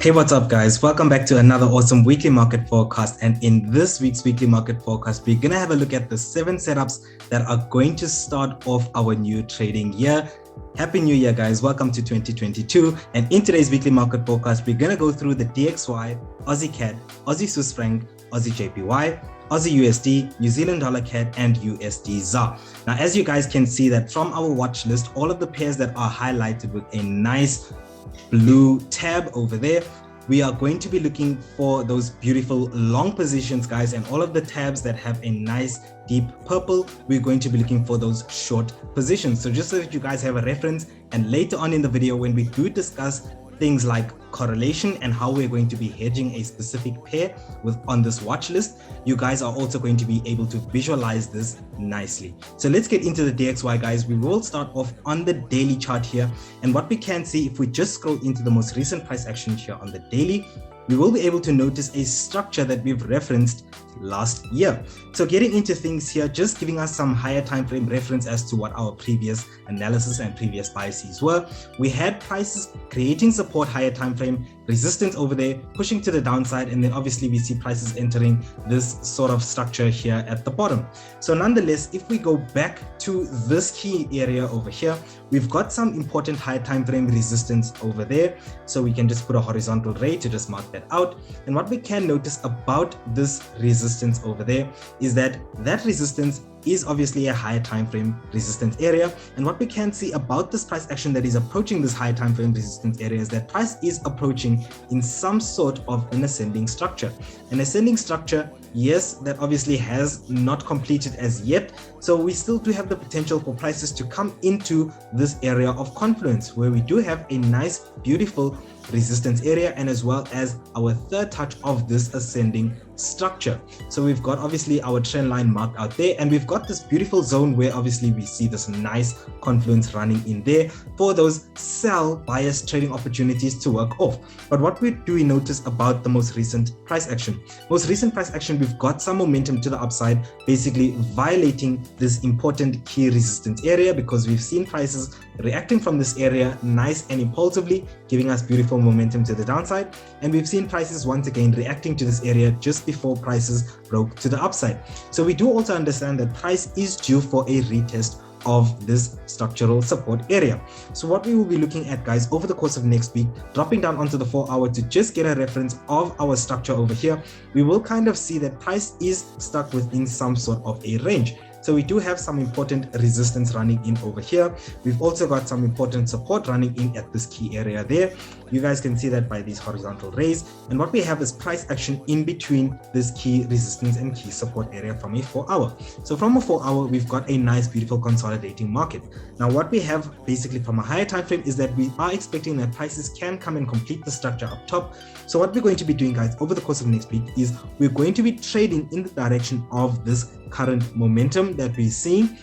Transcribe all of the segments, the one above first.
Hey, what's up, guys? Welcome back to another awesome weekly market forecast. And in this week's weekly market forecast, we're going to have a look at the 7 setups that are going to start off our new trading year. Happy New Year, guys. Welcome to 2022. And in today's weekly market forecast, we're going to go through the DXY, Aussie CAD, Aussie Swiss franc, Aussie JPY, Aussie USD, New Zealand dollar CAD, and USD ZAR. Now, as you guys can see that from our watch list, all of the pairs that are highlighted with a nice blue tab over there, we are going to be looking for those beautiful long positions, guys, and all of the tabs that have a nice deep purple, we're going to be looking for those short positions. So just so that you guys have a reference, and later on in the video when we do discuss things like correlation and how we're going to be hedging a specific pair on this watch list, you guys are also going to be able to visualize this nicely. So let's get into the DXY, guys. We will start off on the daily chart here, and what we can see, if we just scroll into the most recent price action here on the daily, we will be able to notice a structure that we've referenced last year. So getting into things here, just giving us some higher time frame reference as to what our previous analysis and previous biases were. We had prices creating support, higher time frame, resistance over there, pushing to the downside, and then obviously we see prices entering this sort of structure here at the bottom. So nonetheless, if we go back to this key area over here, we've got some important higher time frame resistance over there. So we can just put a horizontal ray to just mark that out. And what we can notice about this resistance over there is that that resistance is obviously a higher time frame resistance area. And what we can see about this price action that is approaching this higher time frame resistance area is that price is approaching in some sort of an ascending structure. An ascending structure, yes, that obviously has not completed as yet. So we still do have the potential for prices to come into this area of confluence where we do have a nice, beautiful resistance area, and as well as our third touch of this ascending structure. So we've got obviously our trend line marked out there, and we've got this beautiful zone where obviously we see this nice confluence running in there for those sell bias trading opportunities to work off. But what do we notice about the most recent price action? Most recent price action, we've got some momentum to the upside, basically violating this important key resistance area, because we've seen prices reacting from this area nice and impulsively, giving us beautiful momentum to the downside. And we've seen prices once again reacting to this area just before prices broke to the upside. So we do also understand that price is due for a retest of this structural support area. So what we will be looking at, guys, over the course of next week, dropping down onto the 4 hour to just get a reference of our structure over here, we will kind of see that price is stuck within some sort of a range. So we do have some important resistance running in over here. We've also got some important support running in at this key area there. You guys can see that by these horizontal rays. And what we have is price action in between this key resistance and key support area from a 4 hour. So from a 4 hour, we've got a nice, beautiful consolidating market. Now, what we have basically from a higher time frame is that we are expecting that prices can come and complete the structure up top. So what we're going to be doing, guys, over the course of next week is we're going to be trading in the direction of this current momentum that we're seeing,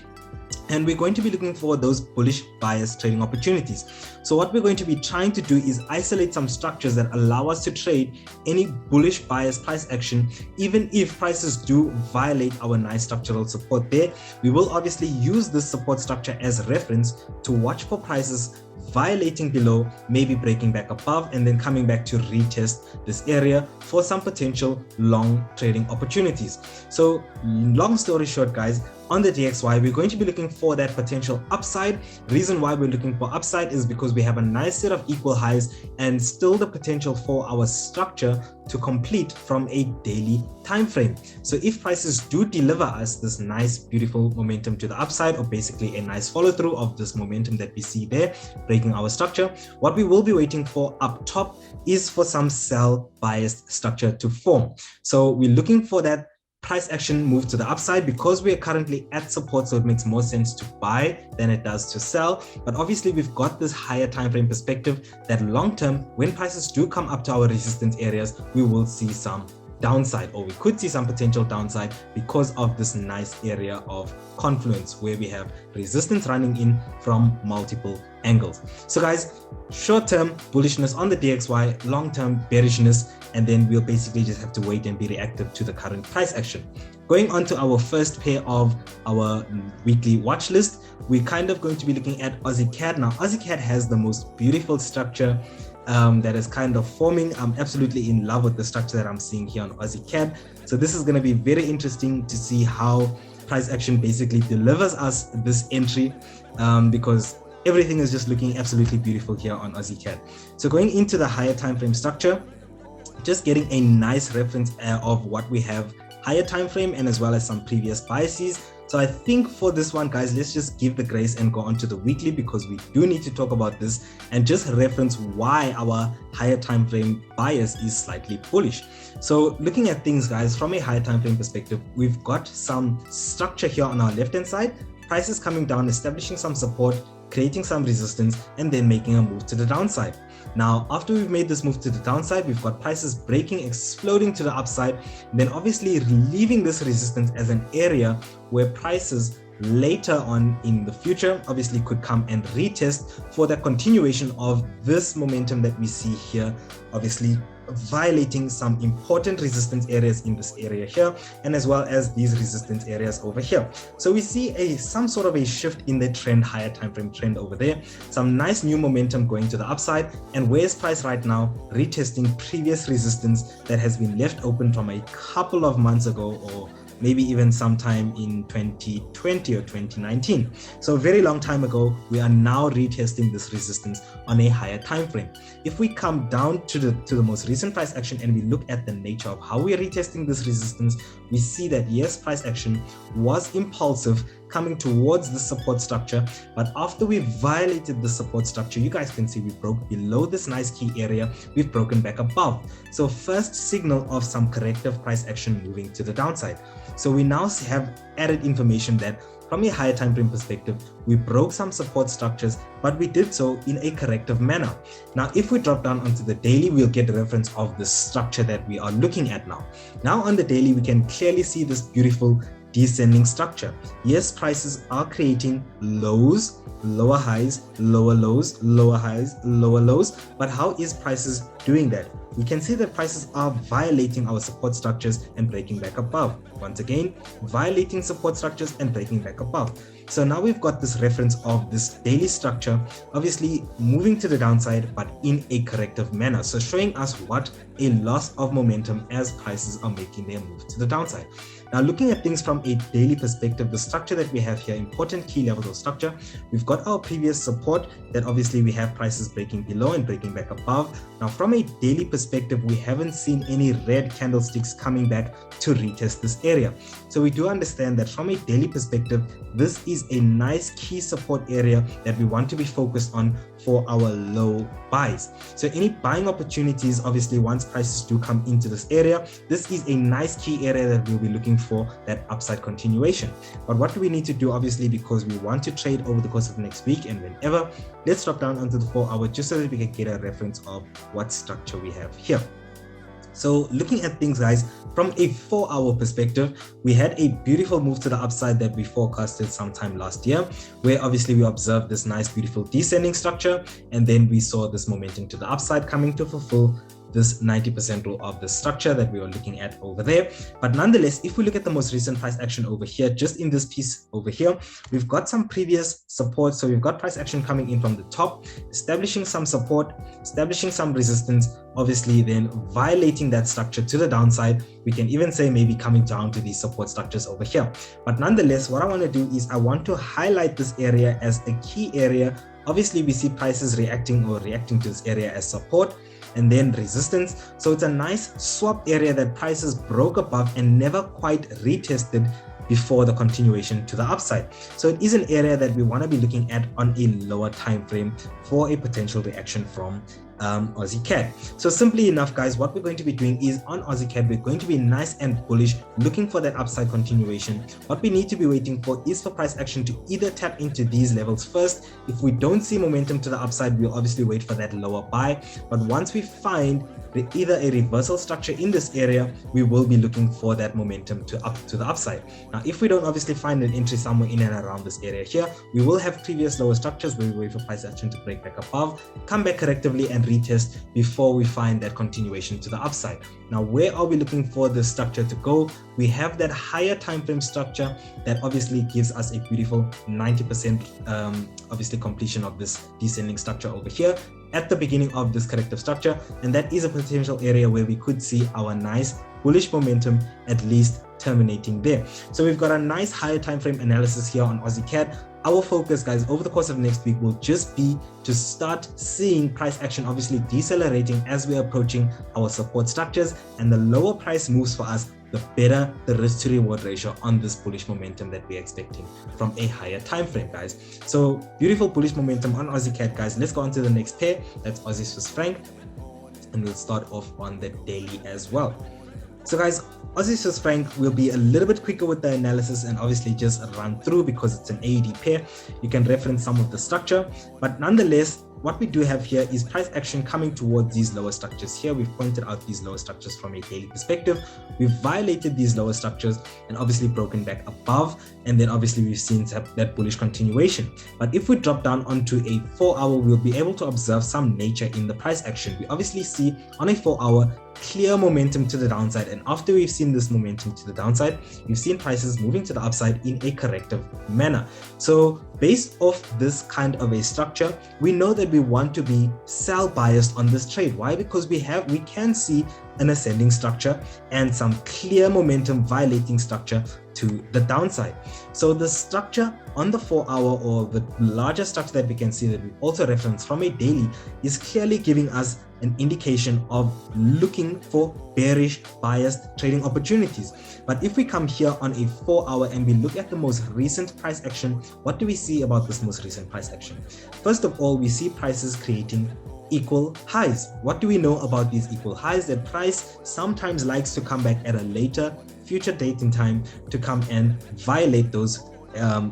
and we're going to be looking for those bullish bias trading opportunities. So what we're going to be trying to do is isolate some structures that allow us to trade any bullish bias price action, even if prices do violate our nice structural support there. We will obviously use this support structure as reference to watch for prices violating below, maybe breaking back above, and then coming back to retest this area for some potential long trading opportunities. So long story short, guys, on the DXY, we're going to be looking for that potential upside. Reason why we're looking for upside is because we have a nice set of equal highs and still the potential for our structure to complete from a daily time frame. So if prices do deliver us this nice, beautiful momentum to the upside, or basically a nice follow through of this momentum that we see there, breaking our structure, what we will be waiting for up top is for some sell biased structure to form. So we're looking for that price action move to the upside because we are currently at support, so it makes more sense to buy than it does to sell. But obviously we've got this higher time frame perspective that long term, when prices do come up to our resistance areas, we will see some downside, or we could see some potential downside because of this nice area of confluence where we have resistance running in from multiple angles. So guys, short-term bullishness on the DXY, long-term bearishness, and then we'll basically just have to wait and be reactive to the current price action. Going on to our first pair of our weekly watch list, we're kind of going to be looking at Aussie CAD. Now, Aussie CAD has the most beautiful structure that is kind of forming. I'm absolutely in love with the structure that I'm seeing here on Aussie CAD. So this is going to be very interesting to see how price action basically delivers us this entry, because everything is just looking absolutely beautiful here on Aussie CAD. So going into the higher time frame structure, just getting a nice reference of what we have higher time frame and as well as some previous biases. So I think for this one, guys, let's just give the grace and go on to the weekly, because we do need to talk about this and just reference why our higher time frame bias is slightly bullish. So looking at things, guys, from a higher time frame perspective, we've got some structure here on our left hand side, prices coming down, establishing some support, creating some resistance, and then making a move to the downside. Now, after we've made this move to the downside, we've got prices breaking, exploding to the upside, then obviously leaving this resistance as an area where prices later on in the future obviously could come and retest for the continuation of this momentum that we see here, obviously violating some important resistance areas in this area here, and as well as these resistance areas over here. So we see some sort of a shift in the trend, higher time frame trend over there, some nice new momentum going to the upside. And where's price right now? Retesting previous resistance that has been left open from a couple of months ago, or maybe even sometime in 2020 or 2019. So a very long time ago, we are now retesting this resistance on a higher time frame. If we come down to the most recent price action and we look at the nature of how we are retesting this resistance, we see that yes, price action was impulsive, coming towards the support structure, but after we violated the support structure, you guys can see we broke below this nice key area, we've broken back above. So first signal of some corrective price action moving to the downside. So we now have added information that from a higher time frame perspective, we broke some support structures, but we did so in a corrective manner. Now, if we drop down onto the daily, we'll get a reference of the structure that we are looking at now. Now on the daily, we can clearly see this beautiful descending structure. Yes, prices are creating lows, lower highs, lower lows, lower highs, lower lows, but how is prices doing that? We can see that prices are violating our support structures and breaking back above. Once again, violating support structures and breaking back above. So now we've got this reference of this daily structure, obviously moving to the downside, but in a corrective manner. So showing us what a loss of momentum as prices are making their move to the downside. Now, looking at things from a daily perspective, the structure that we have here, important key levels of structure, we've got our previous support that obviously we have prices breaking below and breaking back above. Now, from a daily perspective, we haven't seen any red candlesticks coming back to retest this area. So we do understand that from a daily perspective, this is a nice key support area that we want to be focused on for our low buys. So any buying opportunities, obviously once prices do come into this area, this is a nice key area that we'll be looking for that upside continuation. But what do we need to do, obviously, because we want to trade over the course of the next week and whenever, let's drop down onto the 4 hour just so that we can get a reference of what structure we have here. So looking at things, guys, from a 4 hour perspective, we had a beautiful move to the upside that we forecasted sometime last year, where obviously we observed this nice, beautiful descending structure, and then we saw this momentum to the upside coming to fulfill this 90% rule of the structure that we were looking at over there. But nonetheless, if we look at the most recent price action over here, just in this piece over here, we've got some previous support. So we've got price action coming in from the top, establishing some support, establishing some resistance, obviously then violating that structure to the downside. We can even say maybe coming down to these support structures over here. But nonetheless, what I want to do is I want to highlight this area as a key area. Obviously, we see prices reacting to this area as support and then resistance. So it's a nice swap area that prices broke above and never quite retested before the continuation to the upside. So it is an area that we want to be looking at on a lower time frame for a potential reaction from Aussie CAD. So simply enough, guys, what we're going to be doing is on Aussie CAD, we're going to be nice and bullish, looking for that upside continuation. What we need to be waiting for is for price action to either tap into these levels first. If we don't see momentum to the upside, we'll obviously wait for that lower buy. But once we find either a reversal structure in this area, we will be looking for that momentum to the upside. Now, if we don't obviously find an entry somewhere in and around this area here, we will have previous lower structures where we wait for price action to break back above, come back correctively and retest before we find that continuation to the upside. Now, where are we looking for the structure to go? We have that higher time frame structure that obviously gives us a beautiful 90% obviously completion of this descending structure over here. at the beginning of this corrective structure, and that is a potential area where we could see our nice bullish momentum at least terminating there. So we've got a nice higher time frame analysis here on Aussie CAD. Our focus, guys, over the course of next week will just be to start seeing price action obviously decelerating as we're approaching our support structures, and the lower price moves for us, the better the risk to reward ratio on this bullish momentum that we're expecting from a higher time frame, guys. So beautiful bullish momentum on Aussie CAD, guys. Let's go on to the next pair. That's Aussie Swiss franc, and we'll start off on the daily as well. So guys, Aussie Swiss franc will be a little bit quicker with the analysis and obviously just run through because it's an AUD pair. You can reference some of the structure, but nonetheless, what we do have here is price action coming towards these lower structures here. We've pointed out these lower structures from a daily perspective. We've violated these lower structures and obviously broken back above, and then obviously we've seen that bullish continuation. But if we drop down onto a 4-hour, we'll be able to observe some nature in the price action. We obviously see on a 4-hour clear momentum to the downside, and after we've seen this momentum to the downside, we've seen prices moving to the upside in a corrective manner. So based off this kind of a structure, we know that we want to be sell biased on this trade. Why? Because we can see an ascending structure and some clear momentum violating structure to the downside. So the structure on the 4-hour, or the larger structure that we can see that we also reference from a daily, is clearly giving us an indication of looking for bearish biased trading opportunities. But if we come here on a 4-hour and we look at the most recent price action, what do we see about this most recent price action? First of all, we see prices creating equal highs. What do we know about these equal highs? That price sometimes likes to come back at a later future date in time to come and violate those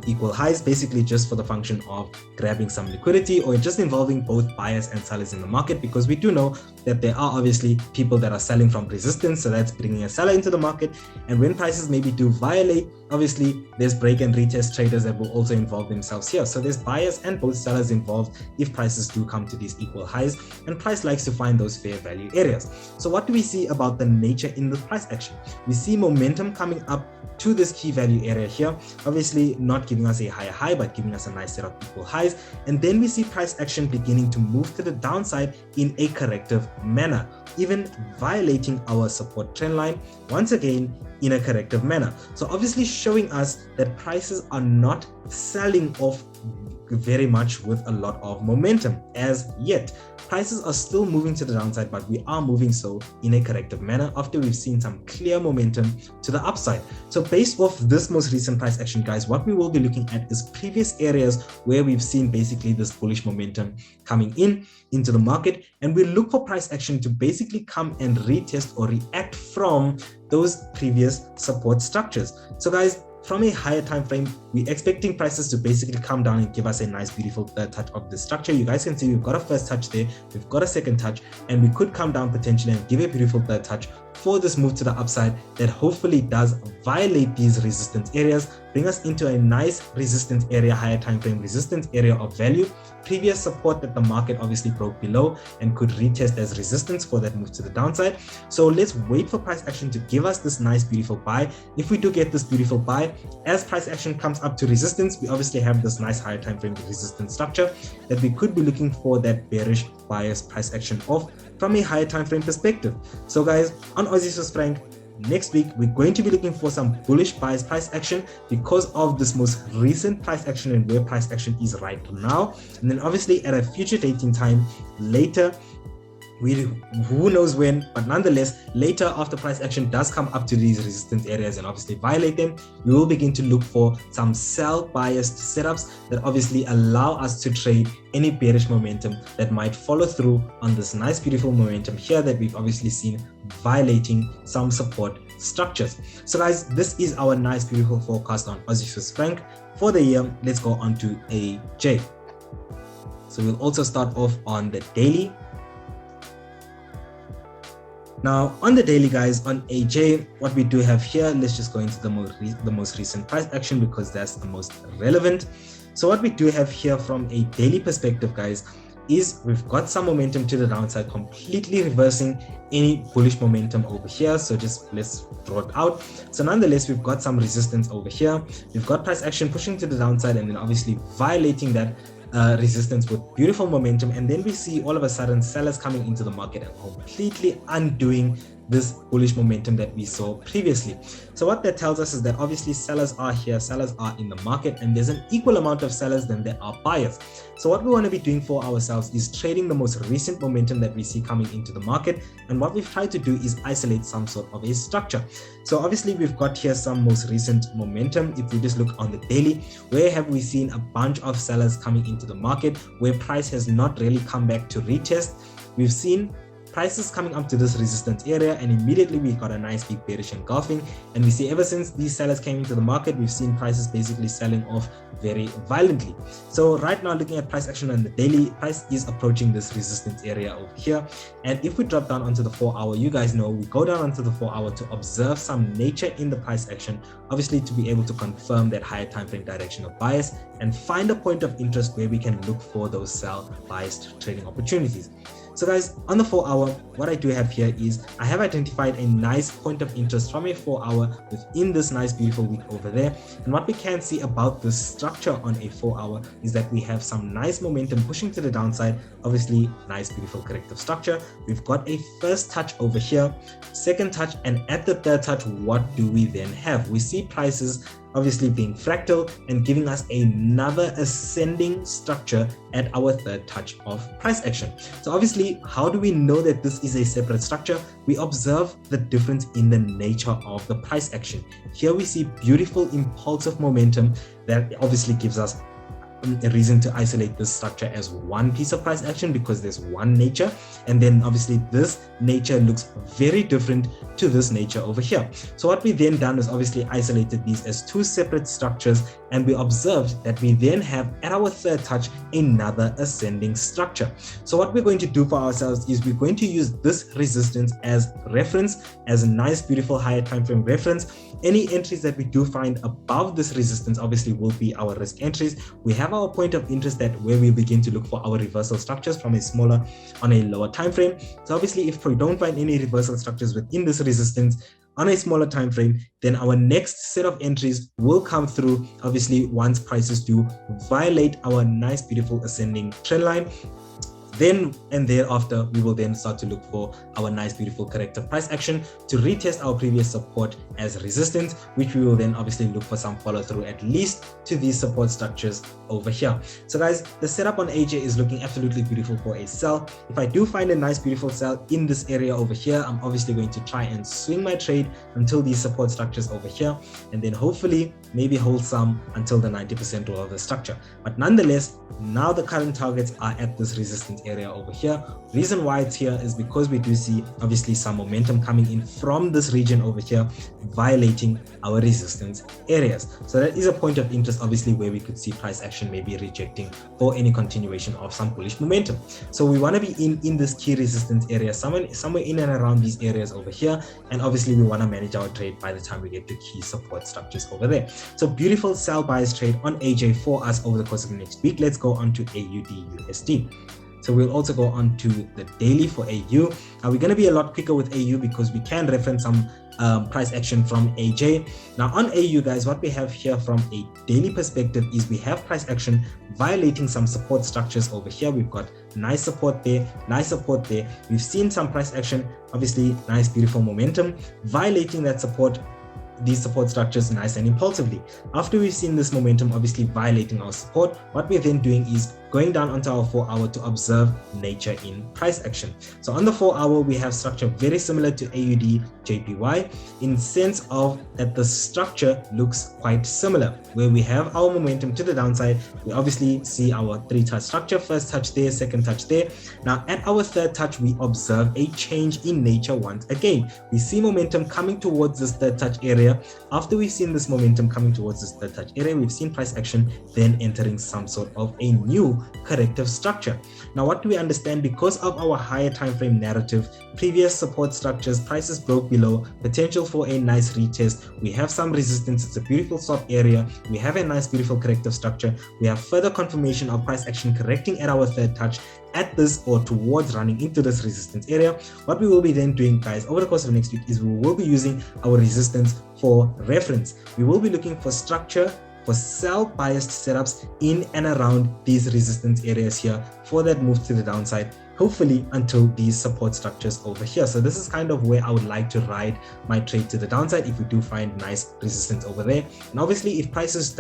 equal highs, basically just for the function of grabbing some liquidity, or just involving both buyers and sellers in the market, because we do know that there are obviously people that are selling from resistance, so that's bringing a seller into the market. And when prices maybe do violate, obviously there's break and retest traders that will also involve themselves here. So there's buyers and both sellers involved if prices do come to these equal highs, and price likes to find those fair value areas. So what do we see about the nature in the price action? We see momentum coming up to this key value area here, obviously not giving us a higher high, but giving us a nice set of equal highs. And then we see price action beginning to move to the downside in a corrective manner, even violating our support trend line once again in a corrective manner. So obviously showing us that prices are not selling off very much with a lot of momentum as yet. Prices are still moving to the downside, but we are moving so in a corrective manner after we've seen some clear momentum to the upside. So based off this most recent price action, guys, what we will be looking at is previous areas where we've seen basically this bullish momentum coming into the market, and we look for price action to basically come and retest or react from those previous support structures. So guys, from a higher time frame, we're expecting prices to basically come down and give us a nice beautiful third touch of the structure. You guys can see we've got a first touch there, we've got a second touch, and we could come down potentially and give a beautiful third touch for this move to the upside that hopefully does violate these resistance areas, bring us into a nice resistance area, higher time frame resistance area of value, previous support that the market obviously broke below and could retest as resistance for that move to the downside. So let's wait for price action to give us this nice beautiful buy. If we do get this beautiful buy, as price action comes up to resistance, we obviously have this nice higher time frame resistance structure that we could be looking for that bearish bias price action off from a higher time frame perspective. So guys, on Aussie Swiss franc, next week we're going to be looking for some bullish bias price action because of this most recent price action and where price action is right now. And then obviously at a future date in time later, who knows when, but nonetheless later after price action does come up to these resistance areas and obviously violate them, we will begin to look for some sell biased setups that obviously allow us to trade any bearish momentum that might follow through on this nice beautiful momentum here that we've obviously seen violating some support structures. So guys, this is our nice beautiful forecast on Aussie Swiss franc for the year. Let's go on to AJ. So we'll also start off on the daily. Now on the daily, guys, on AJ, what we do have here, let's just go into the most recent price action because that's the most relevant. So what we do have here from a daily perspective, guys, is we've got some momentum to the downside, completely reversing any bullish momentum over here. So just let's draw it out. So nonetheless, we've got some resistance over here. We've got price action pushing to the downside and then obviously violating that resistance with beautiful momentum, and then we see all of a sudden sellers coming into the market and completely undoing this bullish momentum that we saw previously. So what that tells us is that obviously sellers are here, sellers are in the market, and there's an equal amount of sellers than there are buyers. So what we want to be doing for ourselves is trading the most recent momentum that we see coming into the market, and what we've tried to do is isolate some sort of a structure. So obviously we've got here some most recent momentum. If we just look on the daily, where have we seen a bunch of sellers coming into the market where price has not really come back to retest? We've seen prices coming up to this resistance area, and immediately we got a nice big bearish engulfing, and we see ever since these sellers came into the market, we've seen prices basically selling off very violently. So right now, looking at price action on the daily, price is approaching this resistance area over here, and if we drop down onto the 4-hour, you guys know we go down onto the 4-hour to observe some nature in the price action, obviously to be able to confirm that higher time frame directional bias and find a point of interest where we can look for those sell biased trading opportunities. So guys, on the 4-hour, what I do have here is I have identified a nice point of interest from a 4-hour within this nice beautiful wick over there. And what we can see about this structure on a 4-hour is that we have some nice momentum pushing to the downside. Obviously, nice beautiful corrective structure. We've got a first touch over here, second touch, and at the third touch, what do we then have? We see prices obviously being fractal and giving us another ascending structure at our third touch of price action. So obviously, how do we know that this is a separate structure? We observe the difference in the nature of the price action. Here we see beautiful impulsive momentum that obviously gives us a reason to isolate this structure as one piece of price action because there's one nature, and then obviously this nature looks very different to this nature over here. So what we then done is obviously isolated these as two separate structures, and we observed that we then have at our third touch another ascending structure. So what we're going to do for ourselves is we're going to use this resistance as reference, as a nice beautiful higher time frame reference. Any entries that we do find above this resistance obviously will be our risk entries. We have our point of interest that where we begin to look for our reversal structures from a smaller on a lower time frame. So obviously if we don't find any reversal structures within this resistance on a smaller time frame, then our next set of entries will come through obviously once prices do violate our nice beautiful ascending trend line. Then and thereafter, we will then start to look for our nice, beautiful corrective price action to retest our previous support as resistance, which we will then obviously look for some follow through at least to these support structures over here. So guys, the setup on AJ is looking absolutely beautiful for a sell. If I do find a nice, beautiful sell in this area over here, I'm obviously going to try and swing my trade until these support structures over here, and then hopefully maybe hold some until the 90% of the structure. But nonetheless, now the current targets are at this resistance area over here. Reason why it's here is because we do see obviously some momentum coming in from this region over here, violating our resistance areas. So that is a point of interest obviously where we could see price action maybe rejecting for any continuation of some bullish momentum. So we want to be in this key resistance area, somewhere in and around these areas over here, and obviously we want to manage our trade by the time we get to key support structures over there. So beautiful sell bias trade on AJ for us over the course of the next week. Let's go on to AUDUSD. So we'll also go on to the daily for AU. We're going to be a lot quicker with AU because we can reference some price action from AJ. Now on AU, guys, what we have here from a daily perspective is we have price action violating some support structures over here. We've got nice support there, nice support there. We've seen some price action, obviously nice beautiful momentum violating that support, these support structures nice and impulsively. After we've seen this momentum obviously violating our support, what we're then doing is going down onto our 4-hour to observe nature in price action. So on the 4-hour, we have structure very similar to AUDJPY in sense of that the structure looks quite similar, where we have our momentum to the downside. We obviously see our 3-touch structure, first touch there, second touch there. Now at our third touch, we observe a change in nature once again. We see momentum coming towards this third touch area. After we've seen this momentum coming towards this third touch area, we've seen price action then entering some sort of a new corrective structure. Now what do we understand? Because of our higher time frame narrative, previous support structures, prices broke below, potential for a nice retest, we have some resistance, it's a beautiful stop area, we have a nice beautiful corrective structure, we have further confirmation of price action correcting at our third touch at this or towards running into this resistance area. What we will be then doing, guys, over the course of next week is we will be using our resistance for reference. We will be looking for structure for sell biased setups in and around these resistance areas here for that move to the downside, hopefully until these support structures over here. So this is kind of where I would like to ride my trade to the downside if we do find nice resistance over there. And obviously if prices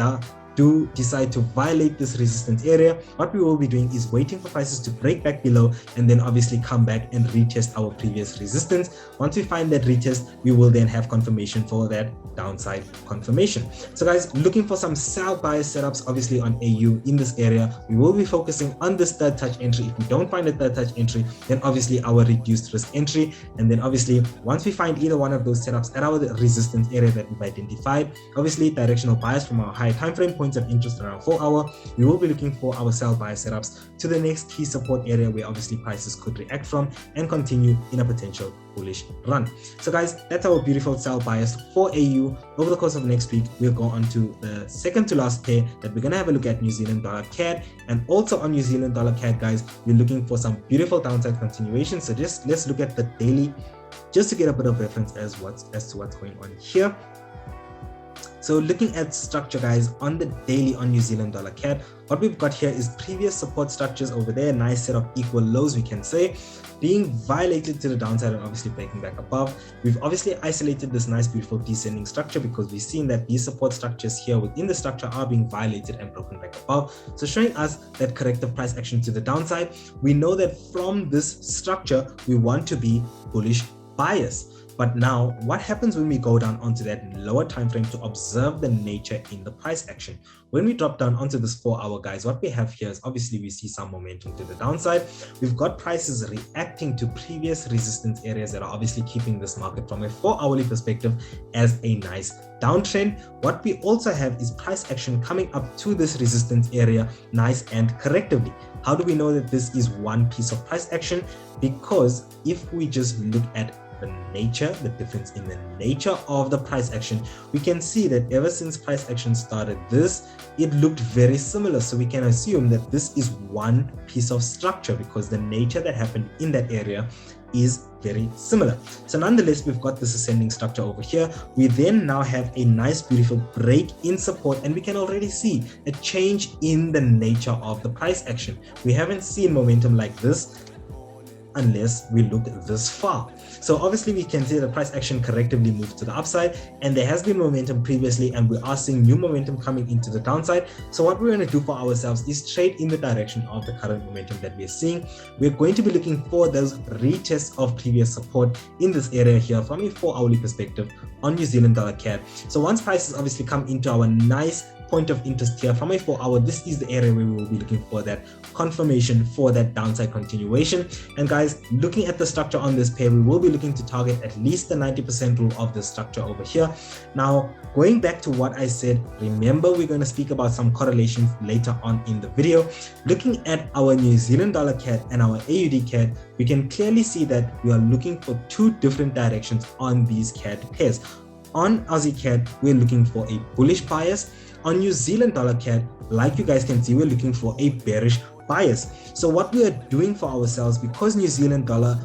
do decide to violate this resistance area, what we will be doing is waiting for prices to break back below and then obviously come back and retest our previous resistance. Once we find that retest, we will then have confirmation for that downside confirmation. So guys, looking for some sell bias setups obviously on AU in this area. We will be focusing on this third touch entry. If we don't find a third touch entry, then obviously our reduced risk entry, and then obviously once we find either one of those setups at our resistance area that we've identified, obviously directional bias from our higher time frame points of interest around 4 hour, we will be looking for our sell bias setups to the next key support area where obviously prices could react from and continue in a potential bullish run. So guys, that's our beautiful sell bias for AU. Over the course of next week, we'll go on to the second to last pair that we're going to have a look at, New Zealand dollar CAD. And also on New Zealand dollar CAD, guys, we're looking for some beautiful downside continuation. So just let's look at the daily just to get a bit of reference as to what's going on here. So looking at structure, guys, on the daily on New Zealand dollar CAD, what we've got here is previous support structures over there, nice set of equal lows, we can say, being violated to the downside and obviously breaking back above. We've obviously isolated this nice beautiful descending structure because we've seen that these support structures here within the structure are being violated and broken back above, so showing us that corrective price action to the downside. We know that from this structure we want to be bullish bias. But now, what happens when we go down onto that lower time frame to observe the nature in the price action? When we drop down onto this 4 hour, guys, what we have here is obviously we see some momentum to the downside. We've got prices reacting to previous resistance areas that are obviously keeping this market from a 4 hourly perspective as a nice downtrend. What we also have is price action coming up to this resistance area nice and correctively. How do we know that this is one piece of price action? Because if we just look at the difference in the nature of the price action, we can see that ever since price action started it looked very similar. So we can assume that this is one piece of structure because the nature that happened in that area is very similar. So nonetheless, we've got this ascending structure over here. We then now have a nice beautiful break in support, and we can already see a change in the nature of the price action. We haven't seen momentum like this unless we look this far. So obviously we can see the price action correctively moved to the upside, and there has been momentum previously, and we are seeing new momentum coming into the downside. So what we're going to do for ourselves is trade in the direction of the current momentum that we're seeing. We're going to be looking for those retests of previous support in this area here from a 4 hourly perspective on New Zealand dollar CAD. So once prices obviously come into our nice point of interest here from a 4 hour, this is the area where we will be looking for that confirmation for that downside continuation. And guys, looking at the structure on this pair, we will be looking to target at least the 90% rule of the structure over here. Now, going back to what I said, remember we're going to speak about some correlations later on in the video. Looking at our New Zealand dollar CAD and our AUD CAD, we can clearly see that we are looking for two different directions on these CAD pairs. On Aussie CAD, we're looking for a bullish bias. On New Zealand dollar CAD, like you guys can see, we're looking for a bearish bias. So what we are doing for ourselves, because New Zealand dollar,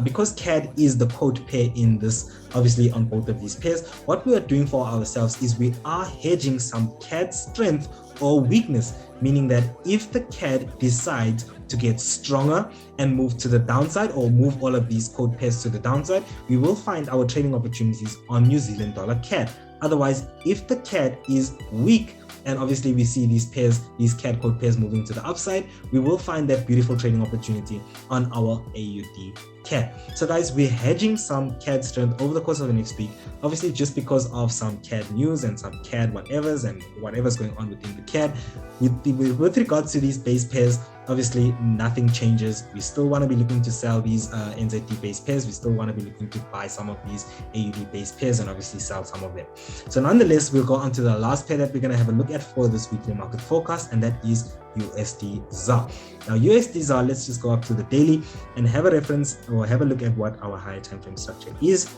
because CAD is the code pair in this, obviously on both of these pairs, what we are doing for ourselves is we are hedging some CAD strength or weakness, meaning that if the CAD decides to get stronger and move to the downside or move all of these code pairs to the downside, we will find our trading opportunities on New Zealand dollar CAD. Otherwise, if the CAD is weak, and obviously we see these pairs, these CAD code pairs moving to the upside, we will find that beautiful trading opportunity on our AUD CAD. So guys, we're hedging some CAD strength over the course of the next week, obviously just because of some CAD news and some CAD whatevers and whatever's going on within the CAD. With regards to these base pairs, obviously nothing changes. We still want to be looking to sell these NZD base pairs. We still want to be looking to buy some of these AUD base pairs and obviously sell some of them. So nonetheless, we'll go on to the last pair that we're going to have a look at for this weekly market forecast, and that is USD ZAR. Now USD ZAR, let's just go up to the daily and have a reference or have a look at what our higher time frame structure is.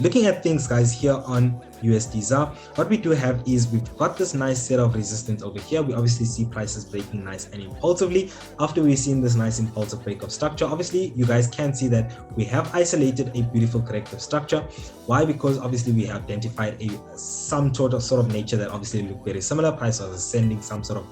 looking at things, guys, here on USD ZAR, what we do have is we've got this nice set of resistance over here. We obviously see prices breaking nice and impulsively. After we've seen this nice impulsive break of structure, obviously you guys can see that we have isolated a beautiful corrective structure. Why? Because obviously we have identified some sort of nature that obviously look very similar. Price was ascending some sort of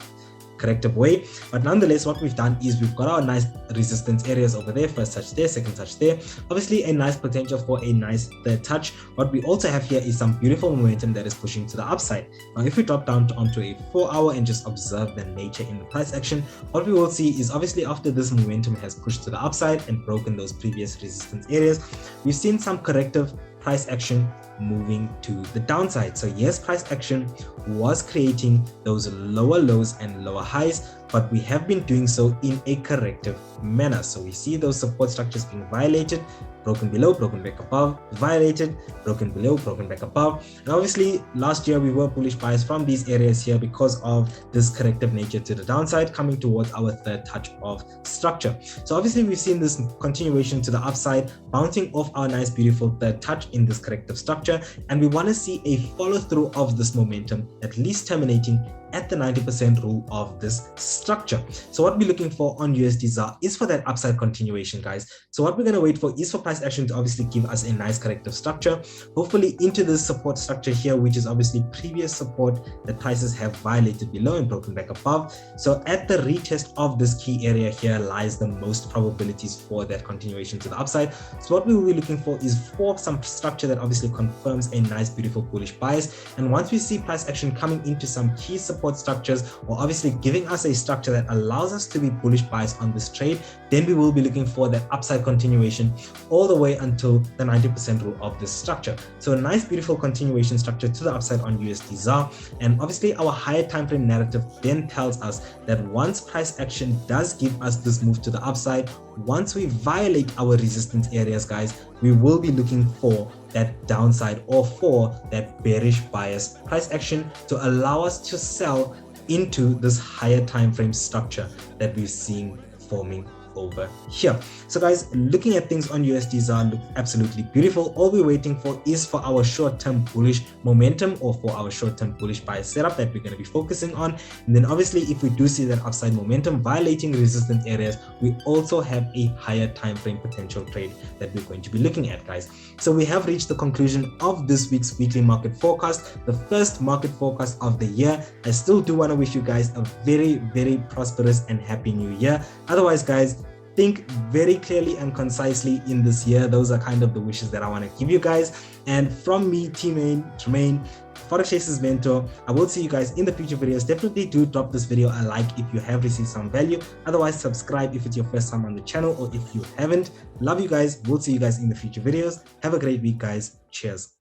corrective way, but nonetheless what we've done is we've got our nice resistance areas over there. First touch there, second touch there, obviously a nice potential for a nice third touch. What we also have here is some beautiful momentum that is pushing to the upside. Now if we drop down onto a 4 hour and just observe the nature in the price action, what we will see is obviously after this momentum has pushed to the upside and broken those previous resistance areas, we've seen some corrective price action moving to the downside. So yes, price action was creating those lower lows and lower highs, but we have been doing so in a corrective manner. So we see those support structures being violated, broken below, broken back above, violated, broken below, broken back above. And obviously last year we were bullish bias from these areas here because of this corrective nature to the downside, coming towards our third touch of structure. So obviously we've seen this continuation to the upside, bouncing off our nice beautiful third touch in this corrective structure, and we want to see a follow through of this momentum, at least terminating at the 90% rule of this structure. So what we're looking for on USD ZAR is for that upside continuation, guys. So what we're going to wait for is for price action to obviously give us a nice corrective structure, hopefully into this support structure here, which is obviously previous support that prices have violated below and broken back above. So at the retest of this key area here lies the most probabilities for that continuation to the upside. So what we will be looking for is for some structure that obviously confirms a nice beautiful bullish bias. And once we see price action coming into some key support structures, or obviously giving us a structure that allows us to be bullish bias on this trade, then we will be looking for that upside continuation all the way until the 90% rule of this structure. So a nice beautiful continuation structure to the upside on USD ZAR. And obviously our higher time frame narrative then tells us that once price action does give us this move to the upside, once we violate our resistance areas, guys, we will be looking for that downside or for that bearish bias price action to allow us to sell into this higher time frame structure that we're seeing forming over here. So guys, looking at things on USD ZAR look absolutely beautiful. All we're waiting for is for our short-term bullish momentum or for our short-term bullish bias setup that we're going to be focusing on. And then obviously if we do see that upside momentum violating resistance areas, we also have a higher time frame potential trade that we're going to be looking at, guys. So we have reached the conclusion of this week's weekly market forecast, the first market forecast of the year. I still do want to wish you guys a very, very prosperous and happy new year. Otherwise, guys, think very clearly and concisely in this year. Those are kind of the wishes that I want to give you guys. And from me, Tremaine, Forex Chasers mentor, I will see you guys in the future videos. Definitely do drop this video a like if you have received some value. Otherwise, subscribe if it's your first time on the channel or if you haven't. Love you guys. We'll see you guys in the future videos. Have a great week, guys. Cheers.